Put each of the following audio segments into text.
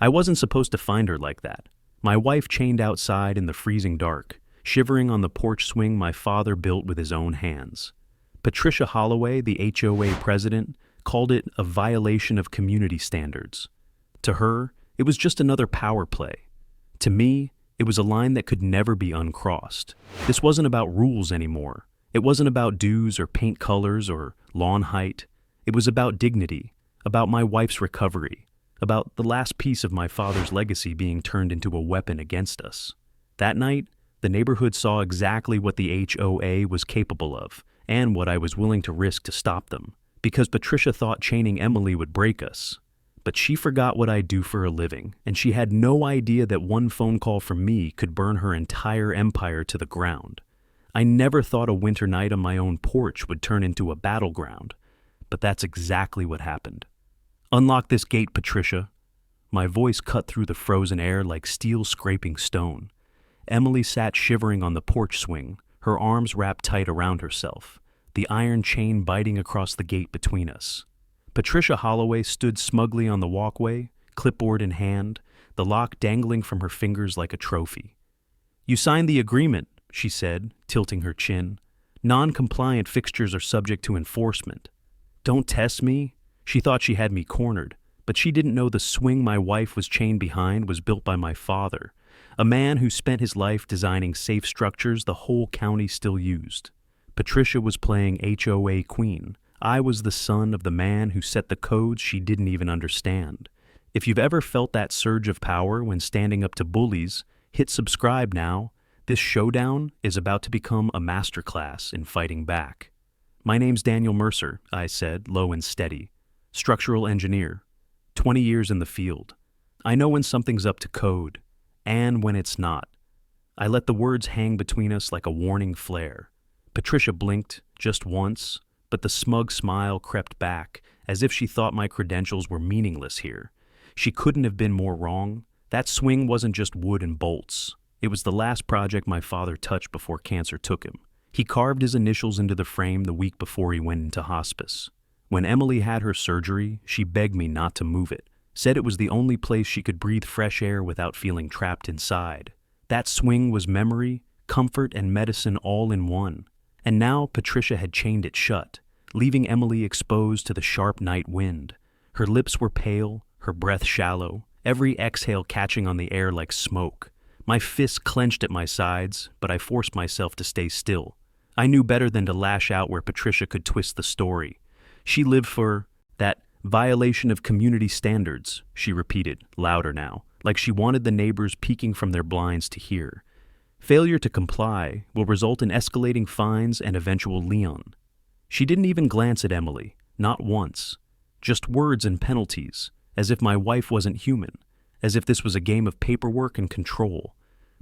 I wasn't supposed to find her like that. My wife chained outside in the freezing dark, shivering on the porch swing my father built with his own hands. Patricia Holloway, the HOA president, called it a violation of community standards. To her, it was just another power play. To me, it was a line that could never be uncrossed. This wasn't about rules anymore. It wasn't about dues or paint colors or lawn height. It was about dignity, about my wife's recovery, about the last piece of my father's legacy being turned into a weapon against us. That night, the neighborhood saw exactly what the HOA was capable of and what I was willing to risk to stop them, because Patricia thought chaining Emily would break us. But she forgot what I do for a living, and she had no idea that one phone call from me could burn her entire empire to the ground. I never thought a winter night on my own porch would turn into a battleground, but that's exactly what happened. "Unlock this gate, Patricia." My voice cut through the frozen air like steel scraping stone. Emily sat shivering on the porch swing, her arms wrapped tight around herself, the iron chain biting across the gate between us. Patricia Holloway stood smugly on the walkway, clipboard in hand, the lock dangling from her fingers like a trophy. "You signed the agreement," she said, tilting her chin. "Non-compliant fixtures are subject to enforcement." "Don't test me." She thought she had me cornered, but she didn't know the swing my wife was chained behind was built by my father, a man who spent his life designing safe structures the whole county still used. Patricia was playing HOA queen. I was the son of the man who set the codes she didn't even understand. If you've ever felt that surge of power when standing up to bullies, hit subscribe now. This showdown is about to become a masterclass in fighting back. "My name's Daniel Mercer," I said, low and steady. "Structural engineer. 20 years in the field. I know when something's up to code, and when it's not." I let the words hang between us like a warning flare. Patricia blinked, just once, but the smug smile crept back, as if she thought my credentials were meaningless here. She couldn't have been more wrong. That swing wasn't just wood and bolts. It was the last project my father touched before cancer took him. He carved his initials into the frame the week before he went into hospice. When Emily had her surgery, she begged me not to move it, said it was the only place she could breathe fresh air without feeling trapped inside. That swing was memory, comfort, and medicine all in one. And now Patricia had chained it shut, leaving Emily exposed to the sharp night wind. Her lips were pale, her breath shallow, every exhale catching on the air like smoke. My fists clenched at my sides, but I forced myself to stay still. I knew better than to lash out where Patricia could twist the story. She lived for that violation of community standards, she repeated, louder now, like she wanted the neighbors peeking from their blinds to hear. Failure to comply will result in escalating fines and eventual lien. She didn't even glance at Emily, not once. Just words and penalties, as if my wife wasn't human, as if this was a game of paperwork and control.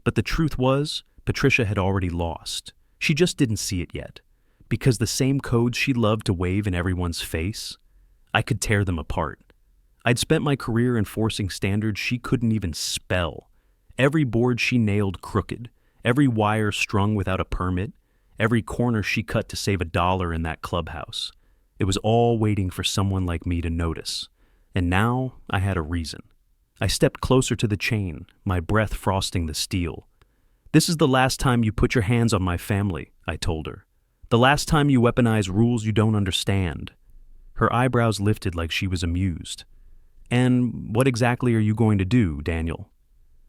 But the truth was, Patricia had already lost. She just didn't see it yet. Because the same codes she loved to wave in everyone's face, I could tear them apart. I'd spent my career enforcing standards she couldn't even spell. Every board she nailed crooked, every wire strung without a permit, every corner she cut to save $1 in that clubhouse. It was all waiting for someone like me to notice. And now I had a reason. I stepped closer to the chain, my breath frosting the steel. "This is the last time you put your hands on my family," I told her. "The last time you weaponize rules you don't understand." Her eyebrows lifted like she was amused. "And what exactly are you going to do, Daniel?"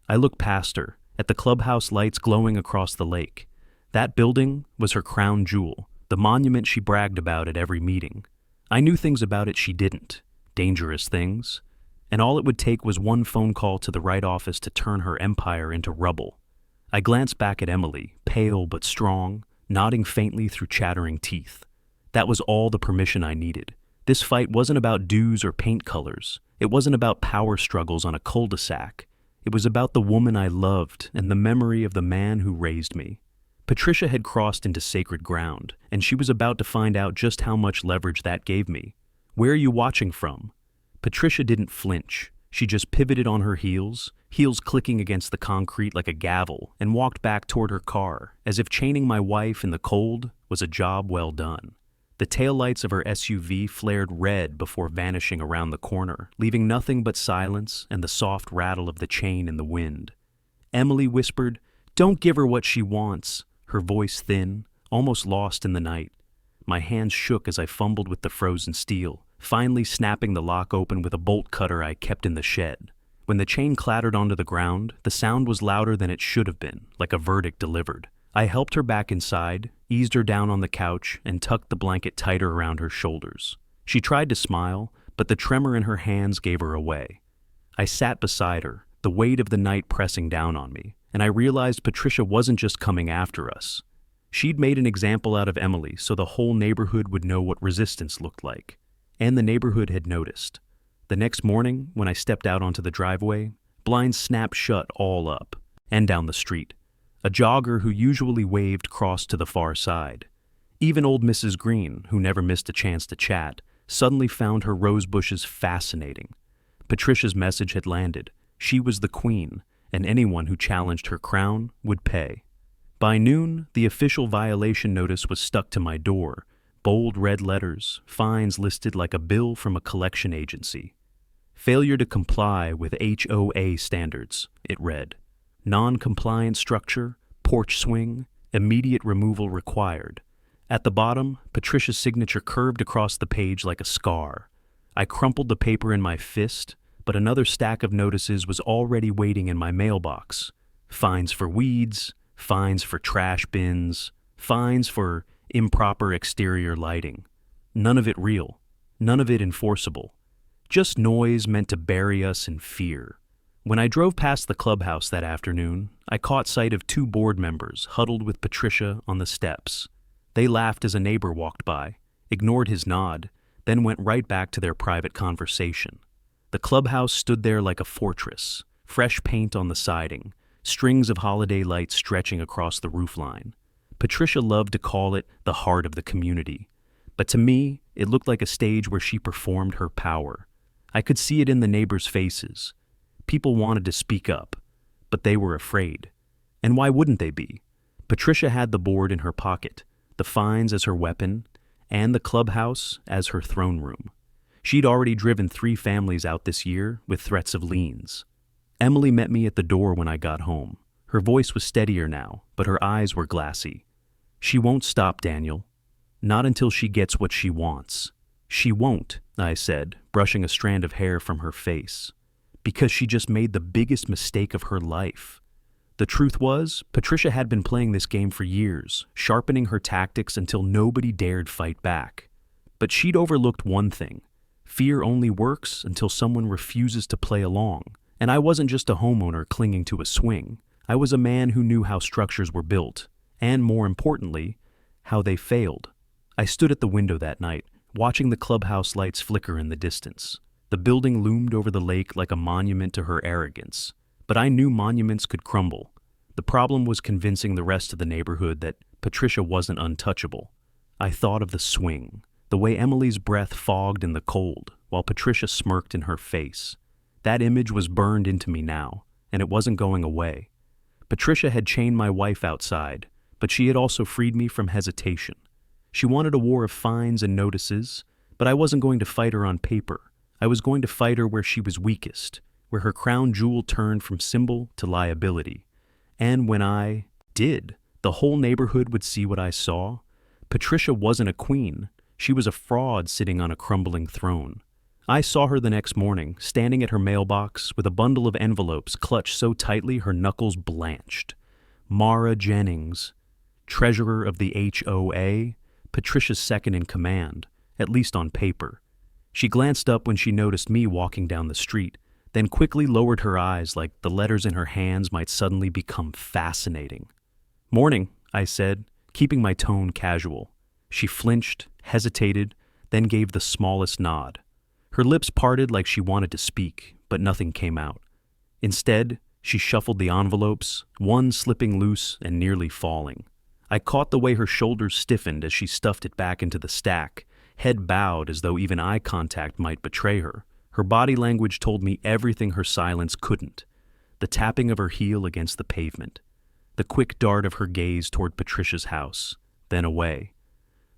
I looked past her, at the clubhouse lights glowing across the lake. That building was her crown jewel, the monument she bragged about at every meeting. I knew things about it she didn't, dangerous things, and all it would take was one phone call to the right office to turn her empire into rubble. I glanced back at Emily, pale but strong, nodding faintly through chattering teeth. That was all the permission I needed. This fight wasn't about dues or paint colors. It wasn't about power struggles on a cul-de-sac. It was about the woman I loved and the memory of the man who raised me. Patricia had crossed into sacred ground, and she was about to find out just how much leverage that gave me. "Where are you watching from?" Patricia didn't flinch. She just pivoted on her heels clicking against the concrete like a gavel, and walked back toward her car, as if chaining my wife in the cold was a job well done. The taillights of her SUV flared red before vanishing around the corner, leaving nothing but silence and the soft rattle of the chain in the wind. Emily whispered, "Don't give her what she wants," her voice thin, almost lost in the night. My hands shook as I fumbled with the frozen steel, finally snapping the lock open with a bolt cutter I kept in the shed. When the chain clattered onto the ground, the sound was louder than it should have been, like a verdict delivered. I helped her back inside, eased her down on the couch, and tucked the blanket tighter around her shoulders. She tried to smile, but the tremor in her hands gave her away. I sat beside her, the weight of the night pressing down on me, and I realized Patricia wasn't just coming after us. She'd made an example out of Emily so the whole neighborhood would know what resistance looked like. And the neighborhood had noticed. The next morning, when I stepped out onto the driveway, blinds snapped shut all up, and down the street. A jogger who usually waved crossed to the far side. Even old Mrs. Green, who never missed a chance to chat, suddenly found her rose bushes fascinating. Patricia's message had landed. She was the queen, and anyone who challenged her crown would pay. By noon, the official violation notice was stuck to my door, bold red letters, fines listed like a bill from a collection agency. Failure to comply with HOA standards, it read. Non-compliant structure, porch swing, immediate removal required. At the bottom, Patricia's signature curved across the page like a scar. I crumpled the paper in my fist, but another stack of notices was already waiting in my mailbox. Fines for weeds, fines for trash bins, fines for improper exterior lighting. None of it real, none of it enforceable. Just noise meant to bury us in fear. When I drove past the clubhouse that afternoon, I caught sight of two board members huddled with Patricia on the steps. They laughed as a neighbor walked by, ignored his nod, then went right back to their private conversation. The clubhouse stood there like a fortress, fresh paint on the siding, strings of holiday lights stretching across the roofline. Patricia loved to call it the heart of the community, but to me, it looked like a stage where she performed her power. I could see it in the neighbors' faces. People wanted to speak up, but they were afraid. And why wouldn't they be? Patricia had the board in her pocket, the fines as her weapon, and the clubhouse as her throne room. She'd already driven 3 families out this year with threats of liens. Emily met me at the door when I got home. Her voice was steadier now, but her eyes were glassy. "She won't stop, Daniel. Not until she gets what she wants." "She won't," I said, brushing a strand of hair from her face. "Because she just made the biggest mistake of her life." The truth was, Patricia had been playing this game for years, sharpening her tactics until nobody dared fight back. But she'd overlooked one thing. Fear only works until someone refuses to play along. And I wasn't just a homeowner clinging to a swing. I was a man who knew how structures were built, and more importantly, how they failed. I stood at the window that night, watching the clubhouse lights flicker in the distance. The building loomed over the lake like a monument to her arrogance. But I knew monuments could crumble. The problem was convincing the rest of the neighborhood that Patricia wasn't untouchable. I thought of the swing, the way Emily's breath fogged in the cold, while Patricia smirked in her face. That image was burned into me now, and it wasn't going away. Patricia had chained my wife outside, but she had also freed me from hesitation. She wanted a war of fines and notices, but I wasn't going to fight her on paper. I was going to fight her where she was weakest, where her crown jewel turned from symbol to liability. And when I did, the whole neighborhood would see what I saw. Patricia wasn't a queen. She was a fraud sitting on a crumbling throne. I saw her the next morning, standing at her mailbox with a bundle of envelopes clutched so tightly her knuckles blanched. Mara Jennings, treasurer of the HOA, Patricia's second in command, at least on paper. She glanced up when she noticed me walking down the street, then quickly lowered her eyes like the letters in her hands might suddenly become fascinating. "Morning," I said, keeping my tone casual. She flinched, hesitated, then gave the smallest nod. Her lips parted like she wanted to speak, but nothing came out. Instead, she shuffled the envelopes, one slipping loose and nearly falling. I caught the way her shoulders stiffened as she stuffed it back into the stack, head bowed as though even eye contact might betray her. Her body language told me everything her silence couldn't. The tapping of her heel against the pavement. The quick dart of her gaze toward Patricia's house, then away.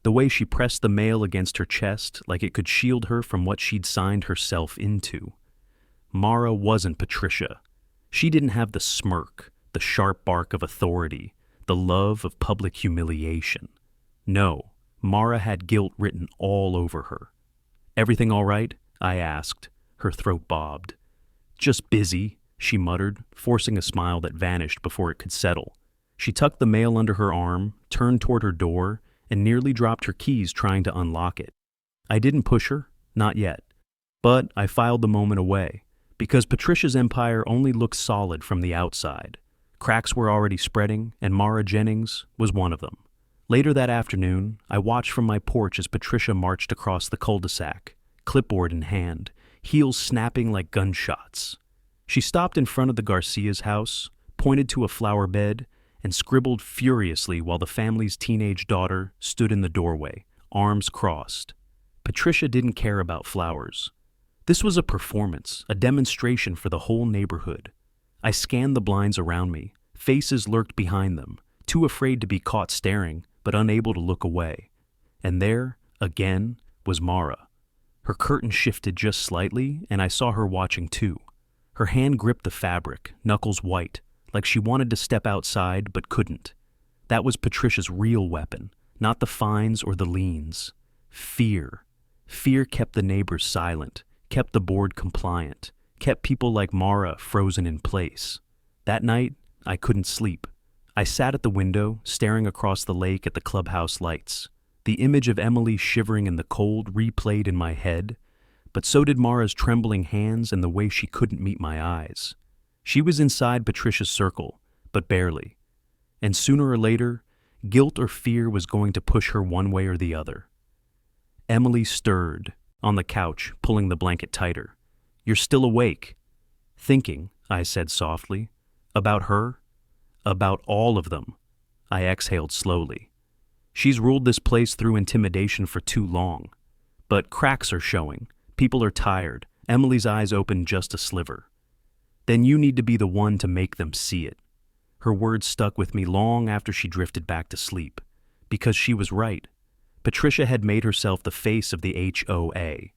The way she pressed the mail against her chest like it could shield her from what she'd signed herself into. Mara wasn't Patricia. She didn't have the smirk, the sharp bark of authority, the love of public humiliation. No, Mara had guilt written all over her. "Everything all right?" I asked. Her throat bobbed. "Just busy," she muttered, forcing a smile that vanished before it could settle. She tucked the mail under her arm, turned toward her door, and nearly dropped her keys trying to unlock it. I didn't push her, not yet. But I filed the moment away, because Patricia's empire only looked solid from the outside. Cracks were already spreading, and Mara Jennings was one of them. Later that afternoon, I watched from my porch as Patricia marched across the cul-de-sac, clipboard in hand, heels snapping like gunshots. She stopped in front of the Garcia's house, pointed to a flower bed, and scribbled furiously while the family's teenage daughter stood in the doorway, arms crossed. Patricia didn't care about flowers. This was a performance, a demonstration for the whole neighborhood. I scanned the blinds around me. Faces lurked behind them, too afraid to be caught staring, but unable to look away. And there, again, was Mara. Her curtain shifted just slightly, and I saw her watching too. Her hand gripped the fabric, knuckles white, like she wanted to step outside but couldn't. That was Patricia's real weapon, not the fines or the liens. Fear. Fear kept the neighbors silent, kept the board compliant, kept people like Mara frozen in place. That night, I couldn't sleep. I sat at the window, staring across the lake at the clubhouse lights. The image of Emily shivering in the cold replayed in my head, but so did Mara's trembling hands and the way she couldn't meet my eyes. She was inside Patricia's circle, but barely. And sooner or later, guilt or fear was going to push her one way or the other. Emily stirred, on the couch, pulling the blanket tighter. "You're still awake." "Thinking," I said softly. "About her?" "About all of them." I exhaled slowly. "She's ruled this place through intimidation for too long. But cracks are showing. People are tired." Emily's eyes opened just a sliver. "Then you need to be the one to make them see it." Her words stuck with me long after she drifted back to sleep. Because she was right. Patricia had made herself the face of the HOA,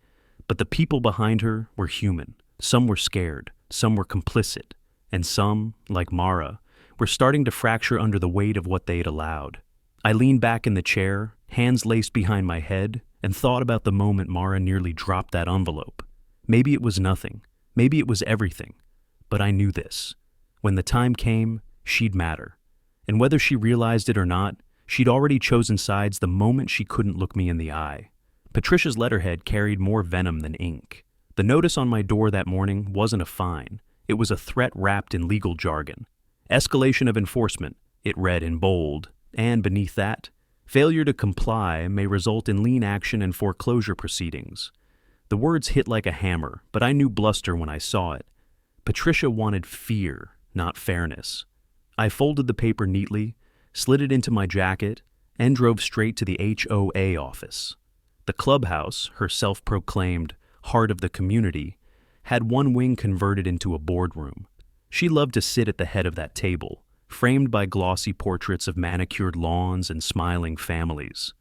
but the people behind her were human. Some were scared, some were complicit, and some, like Mara, were starting to fracture under the weight of what they'd allowed. I leaned back in the chair, hands laced behind my head, and thought about the moment Mara nearly dropped that envelope. Maybe it was nothing, maybe it was everything, but I knew this. When the time came, she'd matter. And whether she realized it or not, she'd already chosen sides the moment she couldn't look me in the eye. Patricia's letterhead carried more venom than ink. The notice on my door that morning wasn't a fine. It was a threat wrapped in legal jargon. "Escalation of enforcement," it read in bold, and beneath that, "failure to comply may result in lien action and foreclosure proceedings." The words hit like a hammer, but I knew bluster when I saw it. Patricia wanted fear, not fairness. I folded the paper neatly, slid it into my jacket, and drove straight to the HOA office. The clubhouse, her self-proclaimed heart of the community, had one wing converted into a boardroom. She loved to sit at the head of that table, framed by glossy portraits of manicured lawns and smiling families.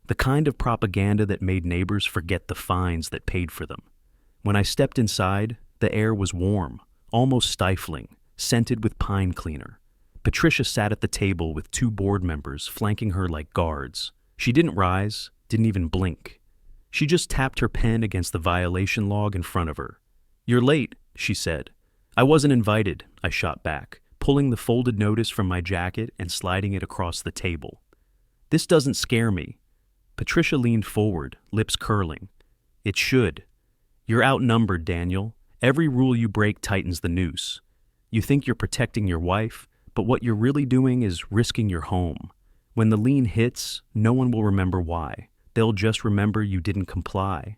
The kind of propaganda that made neighbors forget the fines that paid for them. When I stepped inside, the air was warm, almost stifling, scented with pine cleaner. Patricia sat at the table with two board members flanking her like guards. She didn't rise, didn't even blink. She just tapped her pen against the violation log in front of her. "You're late," she said. "I wasn't invited," I shot back, pulling the folded notice from my jacket and sliding it across the table. "This doesn't scare me." Patricia leaned forward, lips curling. "It should. You're outnumbered, Daniel. Every rule you break tightens the noose. You think you're protecting your wife, but what you're really doing is risking your home. When the lien hits, no one will remember why. They'll just remember you didn't comply."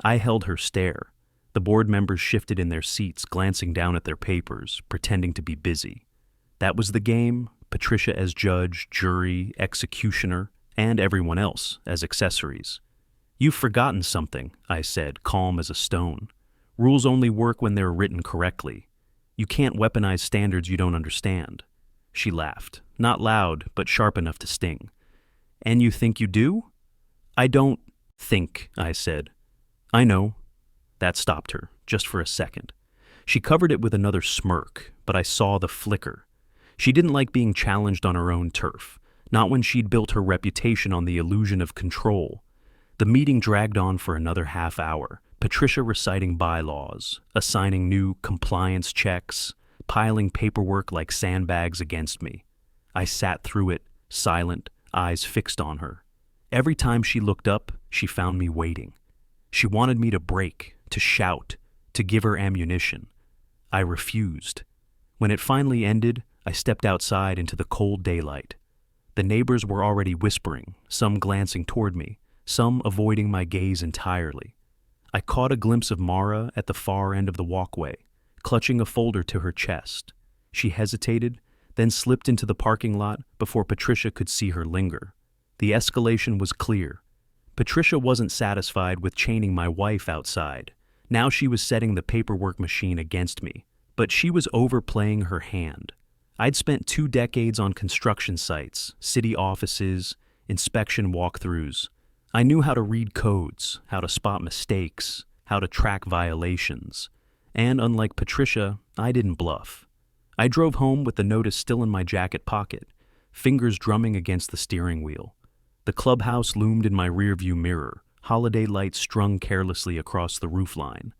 I held her stare. The board members shifted in their seats, glancing down at their papers, pretending to be busy. That was the game, Patricia as judge, jury, executioner, and everyone else as accessories. "You've forgotten something," I said, calm as a stone. "Rules only work when they're written correctly. You can't weaponize standards you don't understand." She laughed, not loud, but sharp enough to sting. "And you think you do?" I don't think, I said. I know. That stopped her, just for a second. She covered it with another smirk, but I saw the flicker. She didn't like being challenged on her own turf, not when she'd built her reputation on the illusion of control. The meeting dragged on for another half hour, Patricia reciting bylaws, assigning new compliance checks, piling paperwork like sandbags against me. I sat through it, silent, eyes fixed on her. Every time she looked up, she found me waiting. She wanted me to break, to shout, to give her ammunition. I refused. When it finally ended, I stepped outside into the cold daylight. The neighbors were already whispering, some glancing toward me, some avoiding my gaze entirely. I caught a glimpse of Mara at the far end of the walkway, clutching a folder to her chest. She hesitated, then slipped into the parking lot before Patricia could see her linger. The escalation was clear. Patricia wasn't satisfied with chaining my wife outside. Now she was setting the paperwork machine against me. But she was overplaying her hand. I'd spent 2 decades on construction sites, city offices, inspection walkthroughs. I knew how to read codes, how to spot mistakes, how to track violations. And unlike Patricia, I didn't bluff. I drove home with the notice still in my jacket pocket, fingers drumming against the steering wheel. The clubhouse loomed in my rearview mirror, holiday lights strung carelessly across the roofline.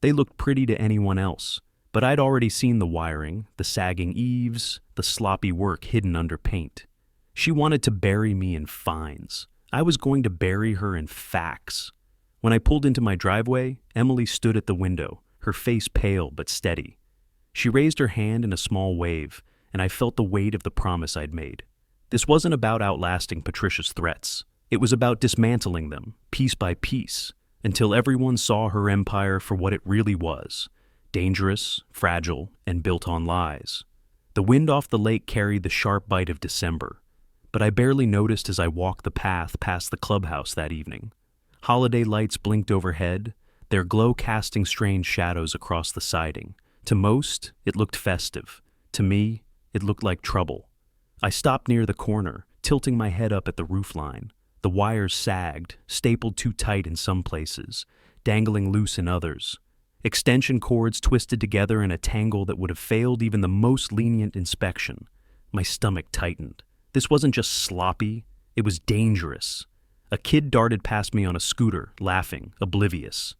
They looked pretty to anyone else, but I'd already seen the wiring, the sagging eaves, the sloppy work hidden under paint. She wanted to bury me in fines. I was going to bury her in facts. When I pulled into my driveway, Emily stood at the window, her face pale but steady. She raised her hand in a small wave, and I felt the weight of the promise I'd made. This wasn't about outlasting Patricia's threats. It was about dismantling them, piece by piece, until everyone saw her empire for what it really was: dangerous, fragile, and built on lies. The wind off the lake carried the sharp bite of December, but I barely noticed as I walked the path past the clubhouse that evening. Holiday lights blinked overhead, their glow casting strange shadows across the siding. To most, it looked festive. To me, it looked like trouble. I stopped near the corner, tilting my head up at the roofline. The wires sagged, stapled too tight in some places, dangling loose in others. Extension cords twisted together in a tangle that would have failed even the most lenient inspection. My stomach tightened. This wasn't just sloppy, it was dangerous. A kid darted past me on a scooter, laughing, oblivious.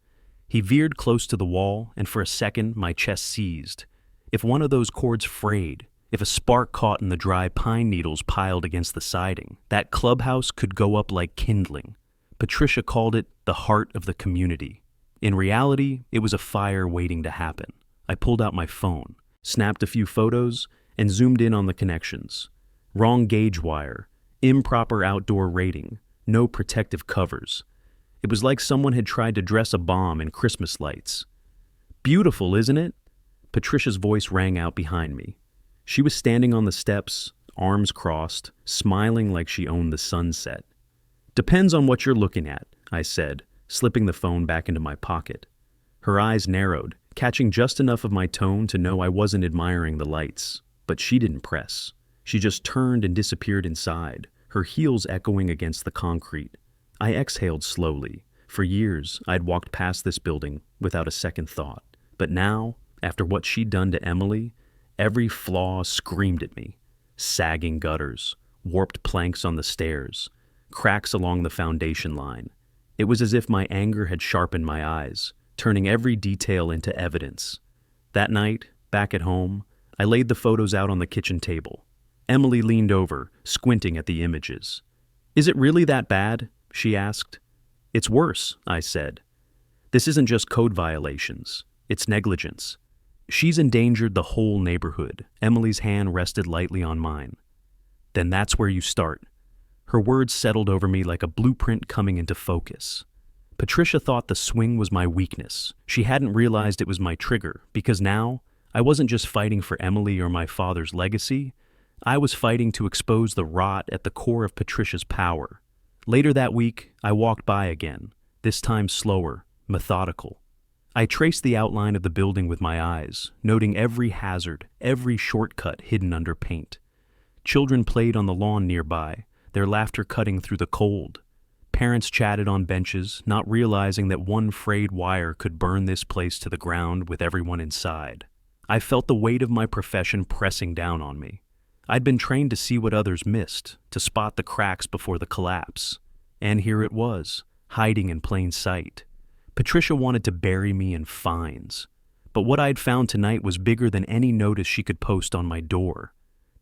He veered close to the wall, and for a second my chest seized. If one of those cords frayed, if a spark caught in the dry pine needles piled against the siding, that clubhouse could go up like kindling. Patricia called it the heart of the community. In reality, it was a fire waiting to happen. I pulled out my phone, snapped a few photos, and zoomed in on the connections. Wrong gauge wire, improper outdoor rating, no protective covers. It was like someone had tried to dress a bomb in Christmas lights. "Beautiful, isn't it?" Patricia's voice rang out behind me. She was standing on the steps, arms crossed, smiling like she owned the sunset. "Depends on what you're looking at," I said, slipping the phone back into my pocket. Her eyes narrowed, catching just enough of my tone to know I wasn't admiring the lights. But she didn't press. She just turned and disappeared inside, her heels echoing against the concrete. I exhaled slowly. For years, I'd walked past this building without a second thought. But now, after what she'd done to Emily, every flaw screamed at me. Sagging gutters, warped planks on the stairs, cracks along the foundation line. It was as if my anger had sharpened my eyes, turning every detail into evidence. That night, back at home, I laid the photos out on the kitchen table. Emily leaned over, squinting at the images. "Is it really that bad?" she asked. "It's worse," I said. "This isn't just code violations. It's negligence. She's endangered the whole neighborhood." Emily's hand rested lightly on mine. "Then that's where you start." Her words settled over me like a blueprint coming into focus. Patricia thought the swing was my weakness. She hadn't realized it was my trigger, because now, I wasn't just fighting for Emily or my father's legacy. I was fighting to expose the rot at the core of Patricia's power. Later that week, I walked by again, this time slower, methodical. I traced the outline of the building with my eyes, noting every hazard, every shortcut hidden under paint. Children played on the lawn nearby, their laughter cutting through the cold. Parents chatted on benches, not realizing that one frayed wire could burn this place to the ground with everyone inside. I felt the weight of my profession pressing down on me. I'd been trained to see what others missed, to spot the cracks before the collapse. And here it was, hiding in plain sight. Patricia wanted to bury me in fines. But what I'd found tonight was bigger than any notice she could post on my door.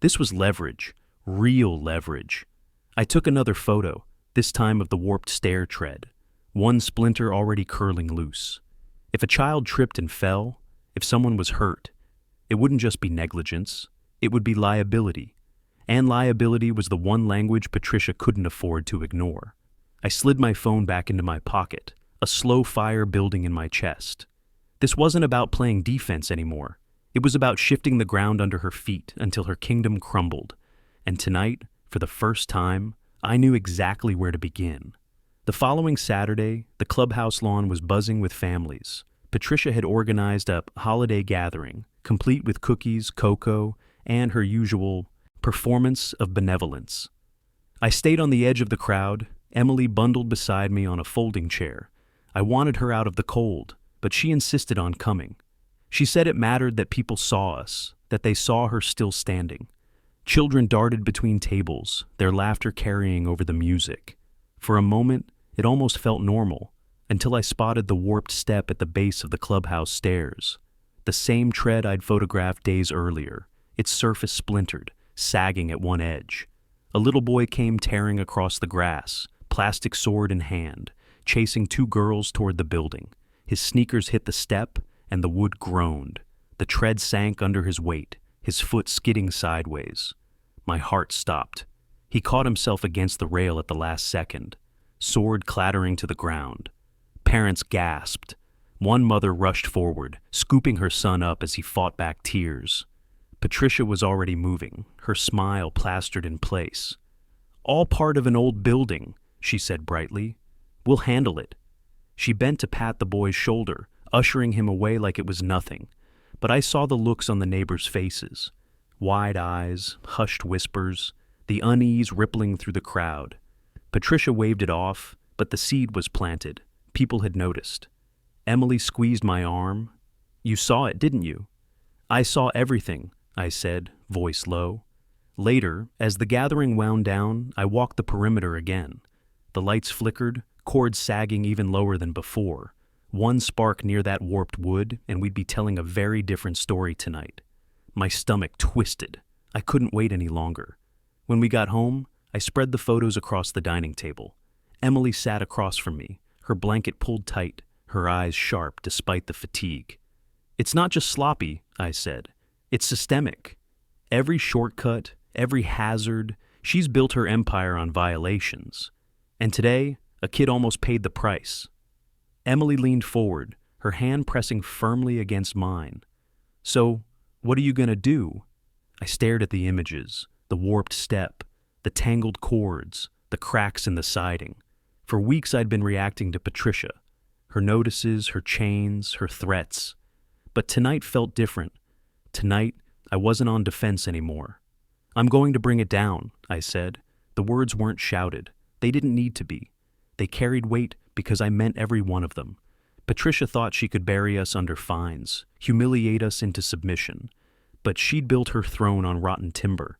This was leverage, real leverage. I took another photo, this time of the warped stair tread, one splinter already curling loose. If a child tripped and fell, if someone was hurt, it wouldn't just be negligence, it would be liability. And liability was the one language Patricia couldn't afford to ignore. I slid my phone back into my pocket, a slow fire building in my chest. This wasn't about playing defense anymore. It was about shifting the ground under her feet until her kingdom crumbled. And tonight, for the first time, I knew exactly where to begin. The following Saturday, the clubhouse lawn was buzzing with families. Patricia had organized a holiday gathering, complete with cookies, cocoa, and her usual performance of benevolence. I stayed on the edge of the crowd, Emily bundled beside me on a folding chair. I wanted her out of the cold, but she insisted on coming. She said it mattered that people saw us, that they saw her still standing. Children darted between tables, their laughter carrying over the music. For a moment, it almost felt normal, until I spotted the warped step at the base of the clubhouse stairs. The same tread I'd photographed days earlier, its surface splintered, sagging at one edge. A little boy came tearing across the grass, plastic sword in hand, chasing two girls toward the building. His sneakers hit the step, and the wood groaned. The tread sank under his weight, his foot skidding sideways. My heart stopped. He caught himself against the rail at the last second, sword clattering to the ground. Parents gasped. One mother rushed forward, scooping her son up as he fought back tears. Patricia was already moving, her smile plastered in place. "All part of an old building," she said brightly. "We'll handle it." She bent to pat the boy's shoulder, ushering him away like it was nothing. But I saw the looks on the neighbors' faces. Wide eyes, hushed whispers, the unease rippling through the crowd. Patricia waved it off, but the seed was planted. People had noticed. Emily squeezed my arm. "You saw it, didn't you?" "I saw everything," I said, voice low. Later, as the gathering wound down, I walked the perimeter again. The lights flickered, cords sagging even lower than before. One spark near that warped wood, and we'd be telling a very different story tonight. My stomach twisted. I couldn't wait any longer. When we got home, I spread the photos across the dining table. Emily sat across from me, her blanket pulled tight, her eyes sharp despite the fatigue. "It's not just sloppy," I said. "It's systemic. Every shortcut, every hazard, she's built her empire on violations. And today, a kid almost paid the price." Emily leaned forward, her hand pressing firmly against mine. "So, what are you going to do?" I stared at the images, the warped step, the tangled cords, the cracks in the siding. For weeks I'd been reacting to Patricia, her notices, her chains, her threats. But tonight felt different. Tonight, I wasn't on defense anymore. "I'm going to bring it down," I said. The words weren't shouted. They didn't need to be. They carried weight because I meant every one of them. Patricia thought she could bury us under fines, humiliate us into submission. But she'd built her throne on rotten timber.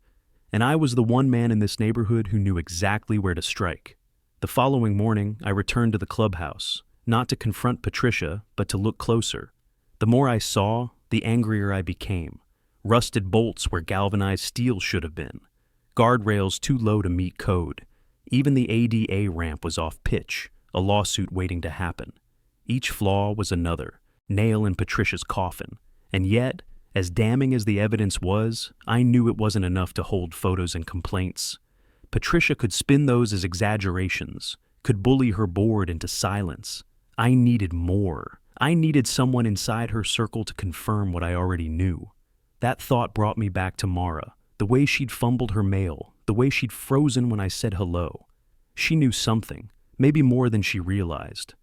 And I was the one man in this neighborhood who knew exactly where to strike. The following morning, I returned to the clubhouse, not to confront Patricia, but to look closer. The more I saw, the angrier I became. Rusted bolts where galvanized steel should have been. Guardrails too low to meet code. Even the ADA ramp was off pitch, a lawsuit waiting to happen. Each flaw was another, nail in Patricia's coffin. And yet, as damning as the evidence was, I knew it wasn't enough to hold photos and complaints. Patricia could spin those as exaggerations, could bully her board into silence. I needed more. I needed someone inside her circle to confirm what I already knew. That thought brought me back to Mara, the way she'd fumbled her mail, the way she'd frozen when I said hello. She knew something, maybe more than she realized.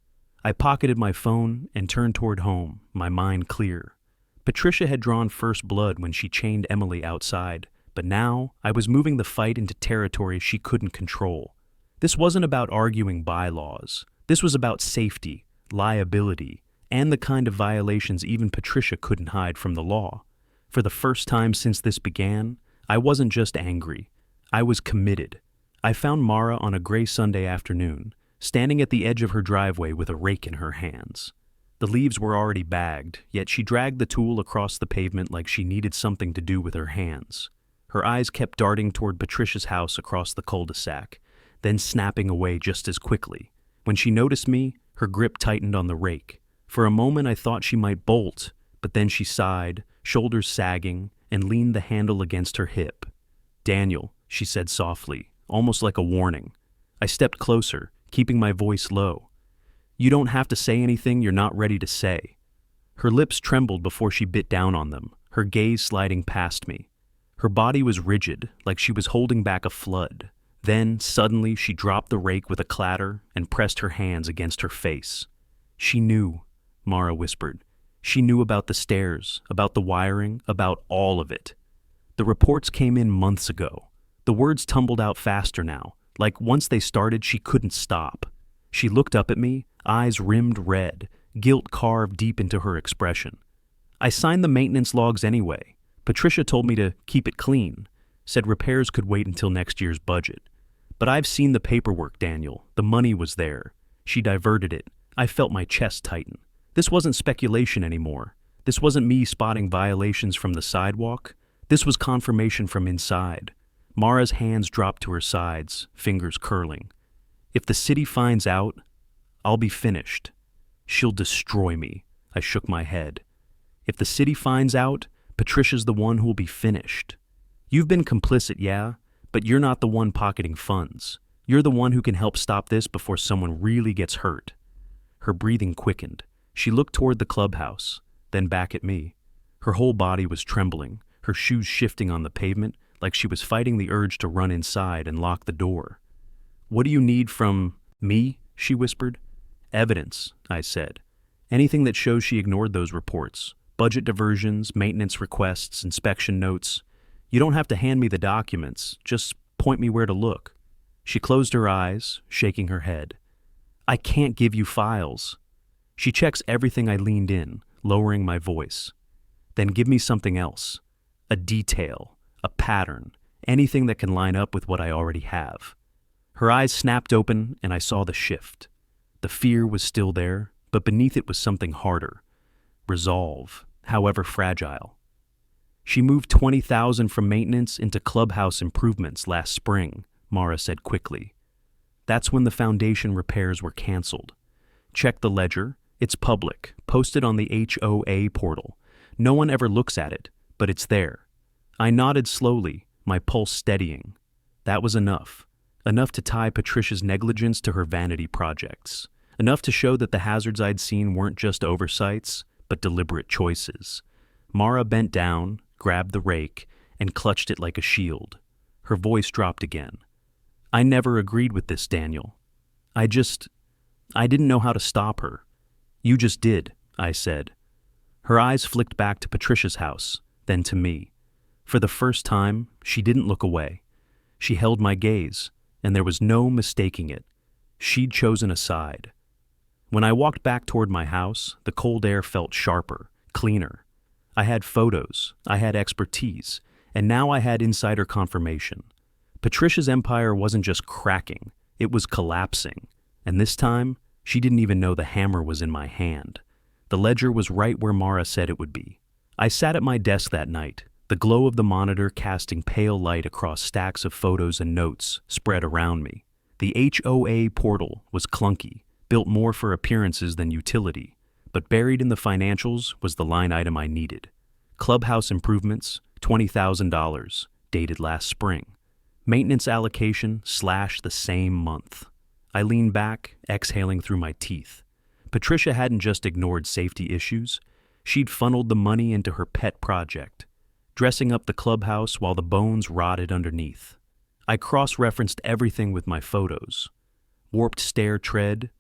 I pocketed my phone and turned toward home, my mind clear. Patricia had drawn first blood when she chained Emily outside, but now I was moving the fight into territory she couldn't control. This wasn't about arguing bylaws. This was about safety, liability, and the kind of violations even Patricia couldn't hide from the law. For the first time since this began, I wasn't just angry. I was committed. I found Mara on a gray Sunday afternoon, standing at the edge of her driveway with a rake in her hands. The leaves were already bagged, yet she dragged the tool across the pavement like she needed something to do with her hands. Her eyes kept darting toward Patricia's house across the cul-de-sac, then snapping away just as quickly. When she noticed me, her grip tightened on the rake. For a moment I thought she might bolt, but then she sighed, shoulders sagging, and leaned the handle against her hip. "Daniel," she said softly, almost like a warning. I stepped closer, keeping my voice low. "You don't have to say anything you're not ready to say." Her lips trembled before she bit down on them, her gaze sliding past me. Her body was rigid, like she was holding back a flood. Then, suddenly, she dropped the rake with a clatter and pressed her hands against her face. "She knew," Mara whispered. "She knew about the stairs, about the wiring, about all of it. The reports came in months ago. The words tumbled out faster now, like once they started, she couldn't stop." She looked up at me, eyes rimmed red, guilt carved deep into her expression. "I signed the maintenance logs anyway. Patricia told me to keep it clean, said repairs could wait until next year's budget. But I've seen the paperwork, Daniel. The money was there. She diverted it. I felt my chest tighten. This wasn't speculation anymore. This wasn't me spotting violations from the sidewalk. This was confirmation from inside." Mara's hands dropped to her sides, fingers curling. "If the city finds out, I'll be finished. She'll destroy me." I shook my head. "If the city finds out, Patricia's the one who'll be finished. You've been complicit, yeah, but you're not the one pocketing funds. You're the one who can help stop this before someone really gets hurt." Her breathing quickened. She looked toward the clubhouse, then back at me. Her whole body was trembling, her shoes shifting on the pavement like she was fighting the urge to run inside and lock the door. "What do you need from me?" she whispered. "Evidence," I said. "Anything that shows she ignored those reports. Budget diversions, maintenance requests, inspection notes. You don't have to hand me the documents, just point me where to look." She closed her eyes, shaking her head. "I can't give you files." "She checks everything." I leaned in, lowering my voice. "Then give me something else. A detail, a pattern, anything that can line up with what I already have." Her eyes snapped open and I saw the shift. The fear was still there, but beneath it was something harder. Resolve, however fragile. "She moved $20,000 from maintenance into clubhouse improvements last spring," Mara said quickly. "That's when the foundation repairs were canceled. Check the ledger. It's public, posted on the HOA portal. No one ever looks at it, but it's there." I nodded slowly, my pulse steadying. That was enough. Enough to tie Patricia's negligence to her vanity projects. Enough to show that the hazards I'd seen weren't just oversights, but deliberate choices. Mara bent down, grabbed the rake, and clutched it like a shield. Her voice dropped again. "I never agreed with this, Daniel. I didn't know how to stop her." "You just did," I said. Her eyes flicked back to Patricia's house, then to me. For the first time, she didn't look away. She held my gaze, and there was no mistaking it. She'd chosen a side. When I walked back toward my house, the cold air felt sharper, cleaner. I had photos, I had expertise, and now I had insider confirmation. Patricia's empire wasn't just cracking, it was collapsing. And this time, she didn't even know the hammer was in my hand. The ledger was right where Mara said it would be. I sat at my desk that night, the glow of the monitor casting pale light across stacks of photos and notes spread around me. The HOA portal was clunky, built more for appearances than utility, but buried in the financials was the line item I needed. Clubhouse improvements, $20,000, dated last spring. Maintenance allocation / the same month. I leaned back, exhaling through my teeth. Patricia hadn't just ignored safety issues, she'd funneled the money into her pet project, dressing up the clubhouse while the bones rotted underneath. I cross-referenced everything with my photos. Warped stair tread,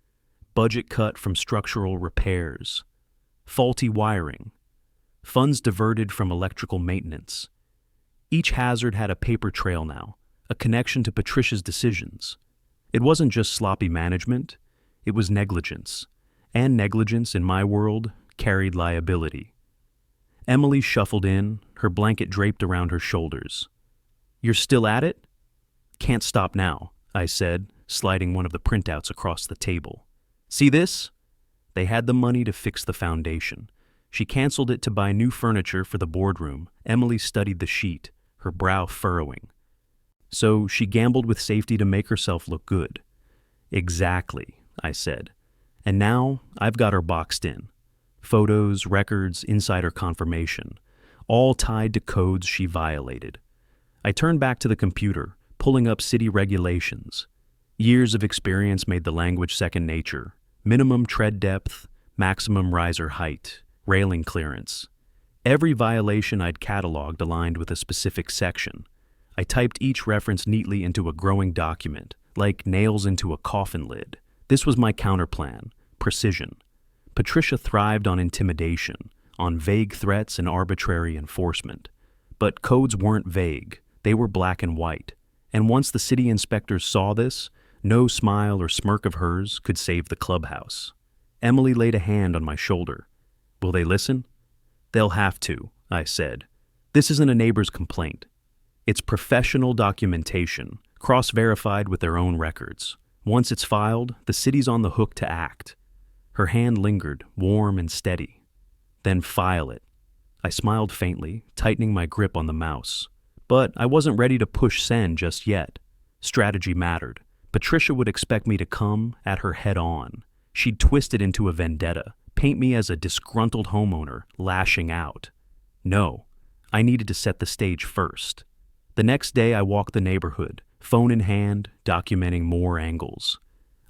budget cut from structural repairs, faulty wiring, funds diverted from electrical maintenance. Each hazard had a paper trail now, a connection to Patricia's decisions. It wasn't just sloppy management, it was negligence. And negligence, in my world, carried liability. Emily shuffled in, her blanket draped around her shoulders. "You're still at it?" "Can't stop now," I said, sliding one of the printouts across the table. "See this?" They had the money to fix the foundation. She canceled it to buy new furniture for the boardroom. Emily studied the sheet, her brow furrowing. "So she gambled with safety to make herself look good." "Exactly," I said. "And now I've got her boxed in. Photos, records, insider confirmation, all tied to codes she violated." I turned back to the computer, pulling up city regulations. Years of experience made the language second nature. Minimum tread depth, maximum riser height, railing clearance. Every violation I'd cataloged aligned with a specific section. I typed each reference neatly into a growing document, like nails into a coffin lid. This was my counterplan: precision. Patricia thrived on intimidation, on vague threats and arbitrary enforcement. But codes weren't vague, they were black and white. And once the city inspectors saw this, no smile or smirk of hers could save the clubhouse. Emily laid a hand on my shoulder. "Will they listen?" "They'll have to," I said. "This isn't a neighbor's complaint. It's professional documentation, cross-verified with their own records. Once it's filed, the city's on the hook to act." Her hand lingered, warm and steady. "Then file it." I smiled faintly, tightening my grip on the mouse. But I wasn't ready to push send just yet. Strategy mattered. Patricia would expect me to come at her head on. She'd twist it into a vendetta, paint me as a disgruntled homeowner lashing out. No, I needed to set the stage first. The next day I walked the neighborhood, phone in hand, documenting more angles.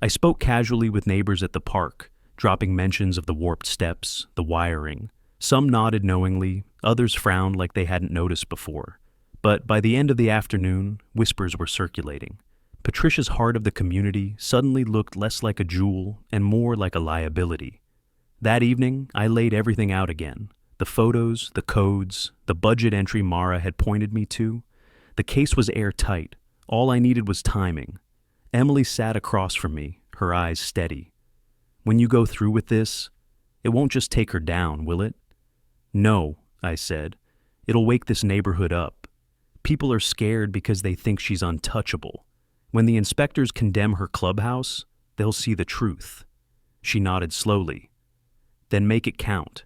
I spoke casually with neighbors at the park, dropping mentions of the warped steps, the wiring. Some nodded knowingly, others frowned like they hadn't noticed before. But by the end of the afternoon, whispers were circulating. Patricia's heart of the community suddenly looked less like a jewel and more like a liability. That evening, I laid everything out again. The photos, the codes, the budget entry Mara had pointed me to. The case was airtight. All I needed was timing. Emily sat across from me, her eyes steady. "When you go through with this, it won't just take her down, will it?" "No," I said. "It'll wake this neighborhood up. People are scared because they think she's untouchable. When the inspectors condemn her clubhouse, they'll see the truth." She nodded slowly. "Then make it count."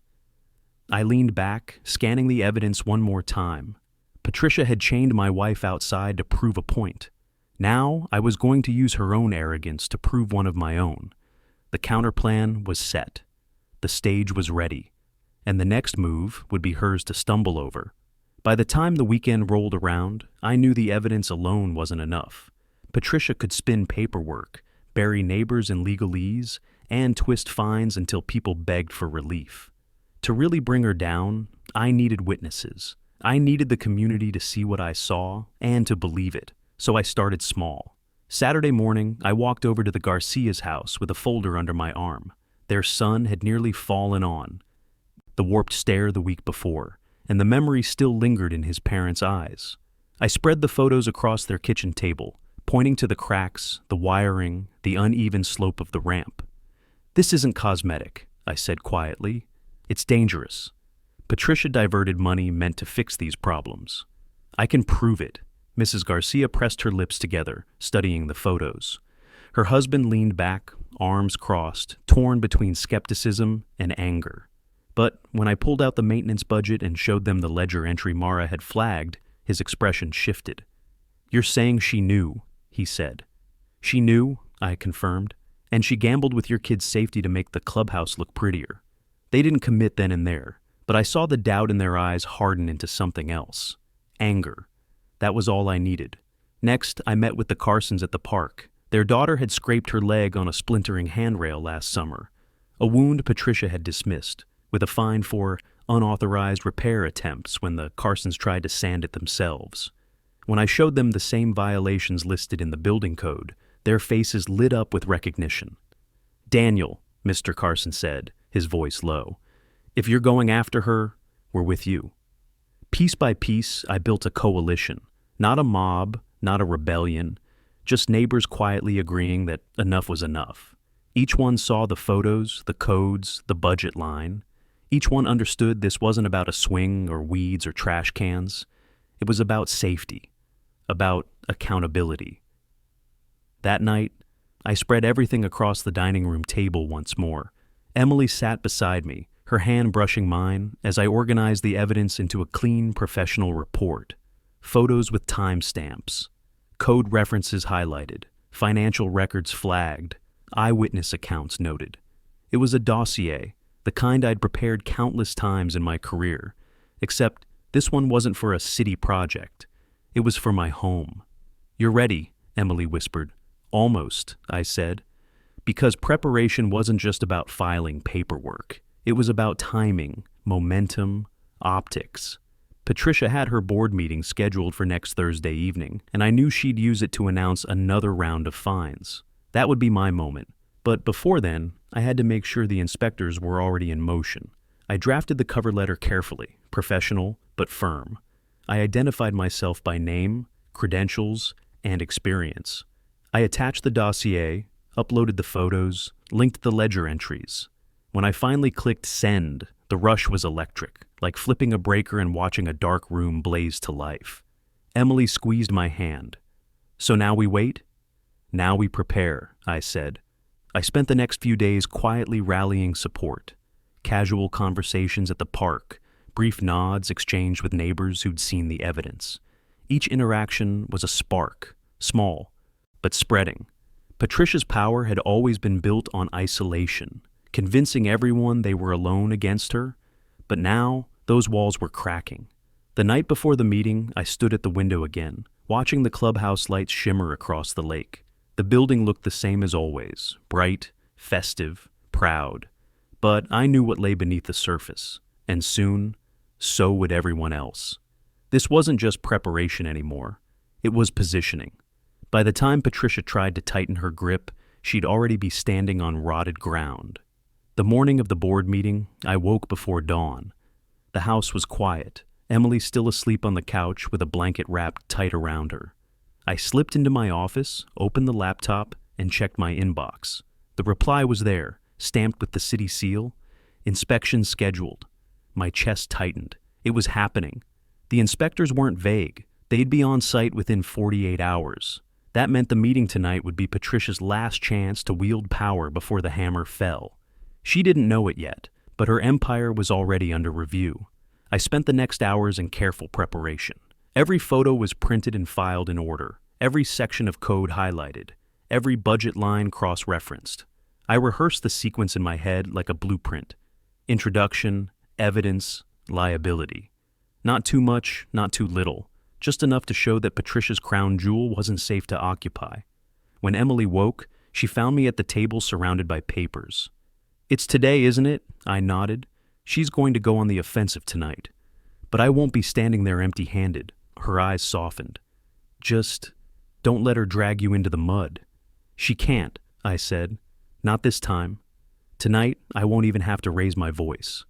I leaned back, scanning the evidence one more time. Patricia had chained my wife outside to prove a point. Now I was going to use her own arrogance to prove one of my own. The counterplan was set. The stage was ready. And the next move would be hers to stumble over. By the time the weekend rolled around, I knew the evidence alone wasn't enough. Patricia could spin paperwork, bury neighbors in legalese, and twist fines until people begged for relief. To really bring her down, I needed witnesses. I needed the community to see what I saw and to believe it, so I started small. Saturday morning, I walked over to the Garcia's house with a folder under my arm. Their son had nearly fallen on the warped stare the week before, and the memory still lingered in his parents' eyes. I spread the photos across their kitchen table, pointing to the cracks, the wiring, the uneven slope of the ramp. "This isn't cosmetic," I said quietly. "It's dangerous. Patricia diverted money meant to fix these problems. I can prove it." Mrs. Garcia pressed her lips together, studying the photos. Her husband leaned back, arms crossed, torn between skepticism and anger. But when I pulled out the maintenance budget and showed them the ledger entry Mara had flagged, his expression shifted. "You're saying she knew," he said. "She knew," I confirmed, "and she gambled with your kids' safety to make the clubhouse look prettier." They didn't commit then and there, but I saw the doubt in their eyes harden into something else. Anger. That was all I needed. Next, I met with the Carsons at the park. Their daughter had scraped her leg on a splintering handrail last summer, a wound Patricia had dismissed, with a fine for unauthorized repair attempts when the Carsons tried to sand it themselves. When I showed them the same violations listed in the building code, their faces lit up with recognition. "Daniel," Mr. Carson said, his voice low, "if you're going after her, we're with you." Piece by piece, I built a coalition, not a mob, not a rebellion, just neighbors quietly agreeing that enough was enough. Each one saw the photos, the codes, the budget line. Each one understood this wasn't about a swing or weeds or trash cans. It was about safety, about accountability. That night, I spread everything across the dining room table once more. Emily sat beside me, her hand brushing mine, as I organized the evidence into a clean, professional report. Photos with timestamps, code references highlighted, financial records flagged, eyewitness accounts noted. It was a dossier, the kind I'd prepared countless times in my career, except this one wasn't for a city project. It was for my home. "You're ready," Emily whispered. "Almost," I said, because preparation wasn't just about filing paperwork. It was about timing, momentum, optics. Patricia had her board meeting scheduled for next Thursday evening, and I knew she'd use it to announce another round of fines. That would be my moment. But before then, I had to make sure the inspectors were already in motion. I drafted the cover letter carefully, professional but firm. I identified myself by name, credentials, and experience. I attached the dossier, uploaded the photos, linked the ledger entries. When I finally clicked send, the rush was electric, like flipping a breaker and watching a dark room blaze to life. Emily squeezed my hand. "So now we wait?" "Now we prepare," I said. I spent the next few days quietly rallying support. Casual conversations at the park, brief nods exchanged with neighbors who'd seen the evidence. Each interaction was a spark, small, but spreading. Patricia's power had always been built on isolation, convincing everyone they were alone against her. But now, those walls were cracking. The night before the meeting, I stood at the window again, watching the clubhouse lights shimmer across the lake. The building looked the same as always, bright, festive, proud. But I knew what lay beneath the surface, and soon, so would everyone else. This wasn't just preparation anymore. It was positioning. By the time Patricia tried to tighten her grip, she'd already be standing on rotted ground. The morning of the board meeting, I woke before dawn. The house was quiet, Emily still asleep on the couch with a blanket wrapped tight around her. I slipped into my office, opened the laptop, and checked my inbox. The reply was there, stamped with the city seal. Inspection scheduled. My chest tightened. It was happening. The inspectors weren't vague. They'd be on site within 48 hours. That meant the meeting tonight would be Patricia's last chance to wield power before the hammer fell. She didn't know it yet, but her empire was already under review. I spent the next hours in careful preparation. Every photo was printed and filed in order, every section of code highlighted, every budget line cross-referenced. I rehearsed the sequence in my head like a blueprint. Introduction, evidence, liability. Not too much, not too little, just enough to show that Patricia's crown jewel wasn't safe to occupy. When Emily woke, she found me at the table surrounded by papers. "It's today, isn't it?" I nodded. "She's going to go on the offensive tonight. But I won't be standing there empty-handed." Her eyes softened. "Just don't let her drag you into the mud." "She can't," I said. "Not this time. Tonight, I won't even have to raise my voice."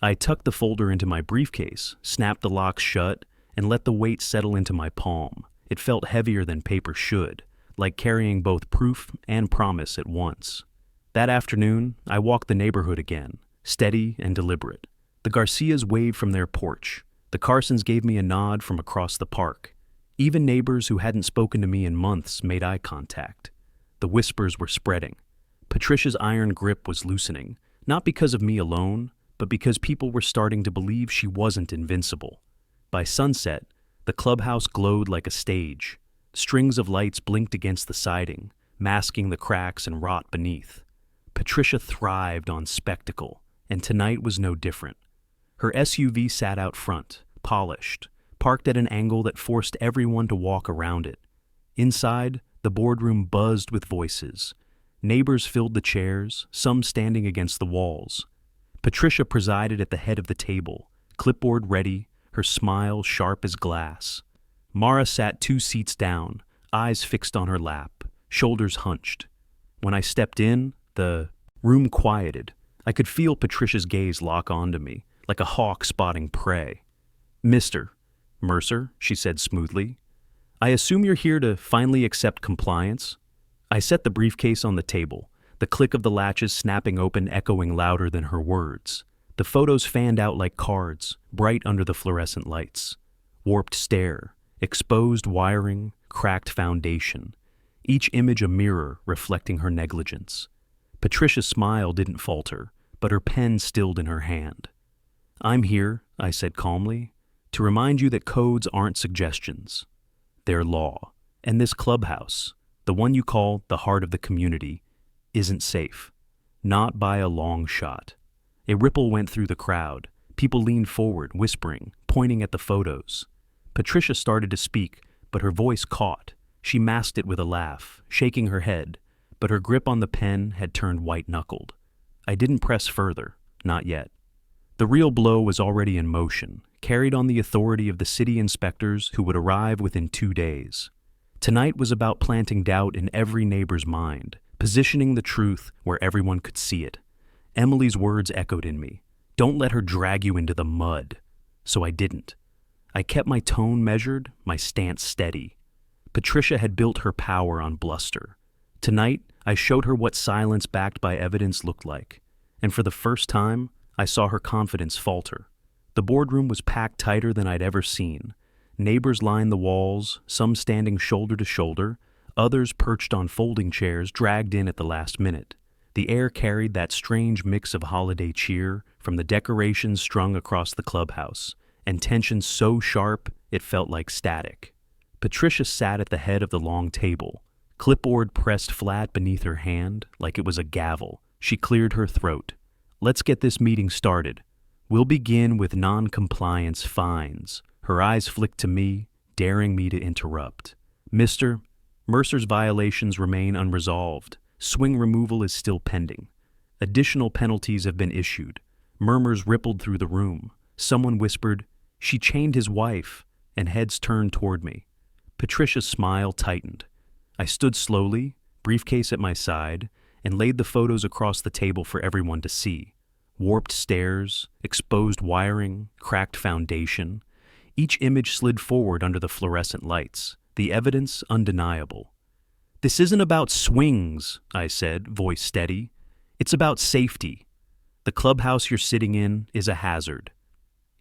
I tucked the folder into my briefcase, snapped the locks shut, and let the weight settle into my palm. It felt heavier than paper should, like carrying both proof and promise at once. That afternoon, I walked the neighborhood again, steady and deliberate. The Garcias waved from their porch. The Carsons gave me a nod from across the park. Even neighbors who hadn't spoken to me in months made eye contact. The whispers were spreading. Patricia's iron grip was loosening, not because of me alone, but because people were starting to believe she wasn't invincible. By sunset, the clubhouse glowed like a stage. Strings of lights blinked against the siding, masking the cracks and rot beneath. Patricia thrived on spectacle, and tonight was no different. Her SUV sat out front, polished, parked at an angle that forced everyone to walk around it. Inside, the boardroom buzzed with voices. Neighbors filled the chairs, some standing against the walls. Patricia presided at the head of the table, clipboard ready, her smile sharp as glass. Mara sat 2 seats down, eyes fixed on her lap, shoulders hunched. When I stepped in, the room quieted. I could feel Patricia's gaze lock onto me, like a hawk spotting prey. "Mr. Mercer," she said smoothly. I assume you're here to finally accept compliance? I set the briefcase on the table, the click of the latches snapping open echoing louder than her words. The photos fanned out like cards, bright under the fluorescent lights. Warped stair, exposed wiring, cracked foundation. Each image a mirror reflecting her negligence. Patricia's smile didn't falter, but her pen stilled in her hand. I'm here, I said calmly, to remind you that codes aren't suggestions. They're law. And this clubhouse, the one you call the heart of the community, isn't safe. Not by a long shot. A ripple went through the crowd. People leaned forward, whispering, pointing at the photos. Patricia started to speak, but her voice caught. She masked it with a laugh, shaking her head, but her grip on the pen had turned white-knuckled. I didn't press further, not yet. The real blow was already in motion, carried on the authority of the city inspectors who would arrive within 2 days. Tonight was about planting doubt in every neighbor's mind, positioning the truth where everyone could see it. Emily's words echoed in me. Don't let her drag you into the mud. So I didn't. I kept my tone measured, my stance steady. Patricia had built her power on bluster. Tonight, I showed her what silence backed by evidence looked like. And for the first time, I saw her confidence falter. The boardroom was packed tighter than I'd ever seen. Neighbors lined the walls, some standing shoulder to shoulder, others perched on folding chairs dragged in at the last minute. The air carried that strange mix of holiday cheer from the decorations strung across the clubhouse, and tension so sharp it felt like static. Patricia sat at the head of the long table, clipboard pressed flat beneath her hand like it was a gavel. She cleared her throat. Let's get this meeting started. We'll begin with non-compliance fines. Her eyes flicked to me, daring me to interrupt. Mr. Mercer's violations remain unresolved. Swing removal is still pending. Additional penalties have been issued. Murmurs rippled through the room. Someone whispered, "She chained his wife," and heads turned toward me. Patricia's smile tightened. I stood slowly, briefcase at my side, and laid the photos across the table for everyone to see. Warped stairs, exposed wiring, cracked foundation. Each image slid forward under the fluorescent lights, the evidence undeniable. This isn't about swings, I said, voice steady. It's about safety. The clubhouse you're sitting in is a hazard.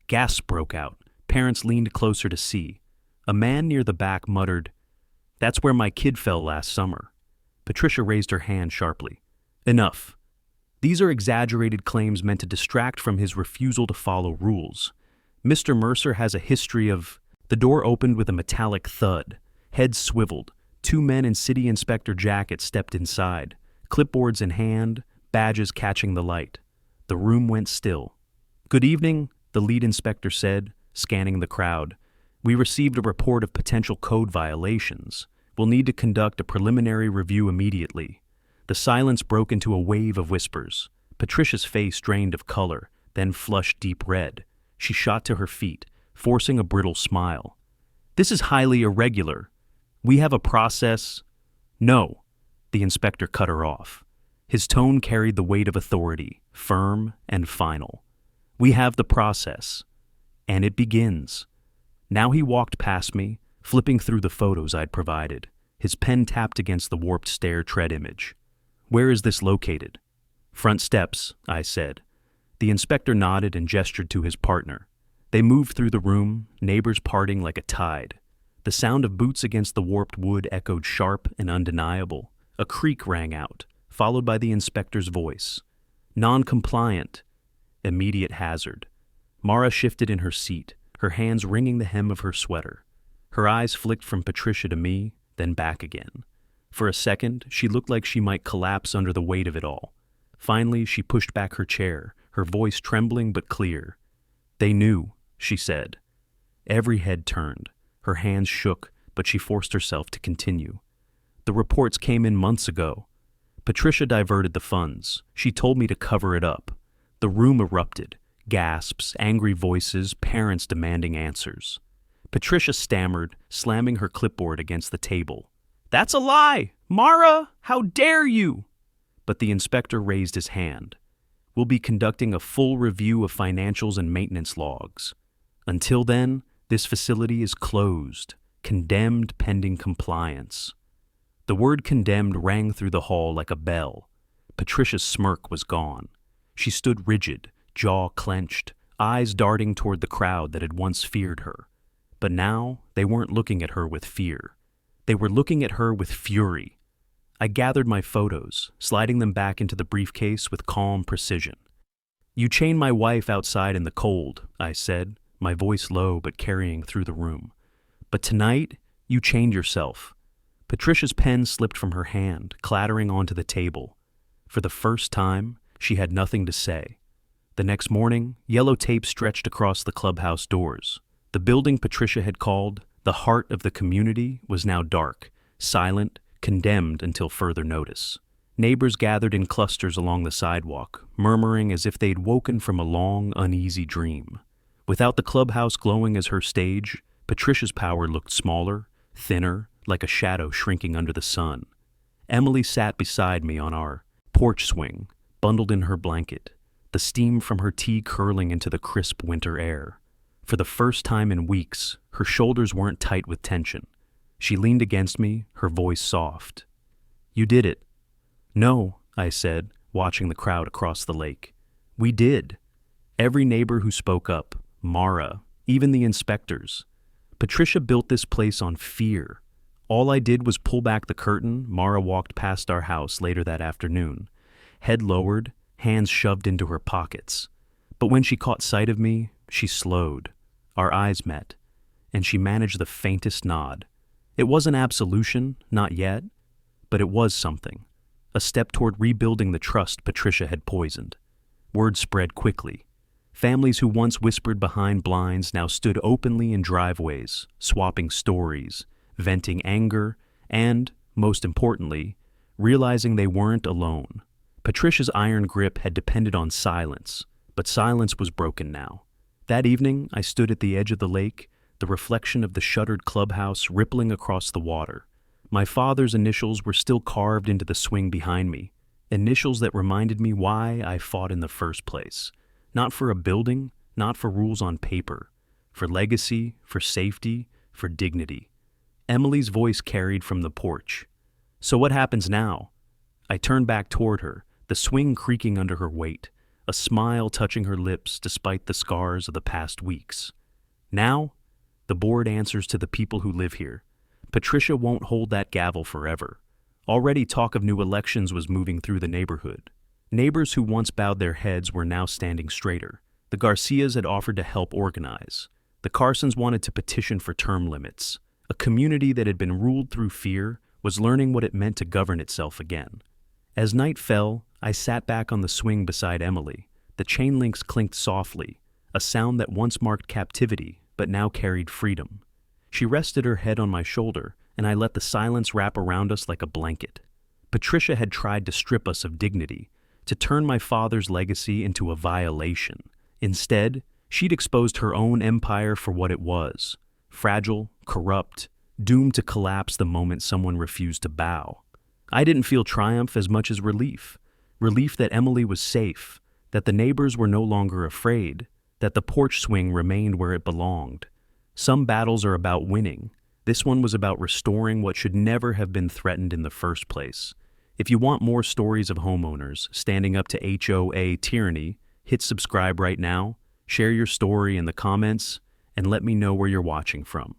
Gasps broke out. Parents leaned closer to see. A man near the back muttered, "That's where my kid fell last summer." Patricia raised her hand sharply. Enough. These are exaggerated claims meant to distract from his refusal to follow rules. Mr. Mercer has a history of... The door opened with a metallic thud. Heads swiveled. 2 men in city inspector jackets stepped inside, clipboards in hand, badges catching the light. The room went still. "Good evening," the lead inspector said, scanning the crowd. "We received a report of potential code violations. We'll need to conduct a preliminary review immediately." The silence broke into a wave of whispers. Patricia's face drained of color, then flushed deep red. She shot to her feet, forcing a brittle smile. "This is highly irregular. We have a process—" "No," the inspector cut her off. His tone carried the weight of authority, firm and final. "We have the process, and it begins." Now he walked past me, flipping through the photos I'd provided. His pen tapped against the warped stair tread image. "Where is this located?" "Front steps," I said. The inspector nodded and gestured to his partner. They moved through the room, neighbors parting like a tide. The sound of boots against the warped wood echoed sharp and undeniable. A creak rang out, followed by the inspector's voice. "Non-compliant. Immediate hazard." Mara shifted in her seat, her hands wringing the hem of her sweater. Her eyes flicked from Patricia to me, then back again. For a second, she looked like she might collapse under the weight of it all. Finally, she pushed back her chair, her voice trembling but clear. "They knew," she said. Every head turned. Her hands shook, but she forced herself to continue. "The reports came in months ago. Patricia diverted the funds. She told me to cover it up." The room erupted. Gasps, angry voices, parents demanding answers. Patricia stammered, slamming her clipboard against the table. "That's a lie! Mara, how dare you!" But the inspector raised his hand. "We'll be conducting a full review of financials and maintenance logs. Until then, this facility is closed. condemned pending compliance. The word condemned rang through the hall like a bell. Patricia's smirk was gone. She stood rigid, jaw clenched, eyes darting toward the crowd that had once feared her. But now they weren't looking at her with fear. They were looking at her with fury. I gathered my photos, sliding them back into the briefcase with calm precision. "You chained my wife outside in the cold," I said, my voice low but carrying through the room. "But tonight, you chained yourself." Patricia's pen slipped from her hand, clattering onto the table. For the first time, she had nothing to say. The next morning, yellow tape stretched across the clubhouse doors. The building Patricia had called the heart of the community was now dark, silent, condemned until further notice. Neighbors gathered in clusters along the sidewalk, murmuring as if they'd woken from a long, uneasy dream. Without the clubhouse glowing as her stage, Patricia's power looked smaller, thinner, like a shadow shrinking under the sun. Emily sat beside me on our porch swing, bundled in her blanket, the steam from her tea curling into the crisp winter air. For the first time in weeks, her shoulders weren't tight with tension. She leaned against me, her voice soft. "You did it." "No," I said, watching the crowd across the lake. "We did." Every neighbor who spoke up, Mara, even the inspectors. Patricia built this place on fear. All I did was pull back the curtain. Mara walked past our house later that afternoon, head lowered, hands shoved into her pockets. But when she caught sight of me, she slowed. Our eyes met, and she managed the faintest nod. It wasn't absolution, not yet, but it was something. A step toward rebuilding the trust Patricia had poisoned. Word spread quickly. Families who once whispered behind blinds now stood openly in driveways, swapping stories, venting anger, and, most importantly, realizing they weren't alone. Patricia's iron grip had depended on silence, but silence was broken now. That evening, I stood at the edge of the lake, the reflection of the shuttered clubhouse rippling across the water. My father's initials were still carved into the swing behind me, initials that reminded me why I fought in the first place. Not for a building, not for rules on paper, for legacy, for safety, for dignity. Emily's voice carried from the porch. "So what happens now?" I turned back toward her, the swing creaking under her weight, a smile touching her lips despite the scars of the past weeks. "Now, the board answers to the people who live here. Patricia won't hold that gavel forever." Already talk of new elections was moving through the neighborhood. Neighbors who once bowed their heads were now standing straighter. The Garcias had offered to help organize. The Carsons wanted to petition for term limits. A community that had been ruled through fear was learning what it meant to govern itself again. As night fell, I sat back on the swing beside Emily. The chain links clinked softly, a sound that once marked captivity but now carried freedom. She rested her head on my shoulder, and I let the silence wrap around us like a blanket. Patricia had tried to strip us of dignity, to turn my father's legacy into a violation. Instead, she'd exposed her own empire for what it was: fragile, corrupt, doomed to collapse the moment someone refused to bow. I didn't feel triumph as much as relief. Relief that Emily was safe, that the neighbors were no longer afraid, that the porch swing remained where it belonged. Some battles are about winning. This one was about restoring what should never have been threatened in the first place. If you want more stories of homeowners standing up to HOA tyranny, hit subscribe right now, share your story in the comments, and let me know where you're watching from.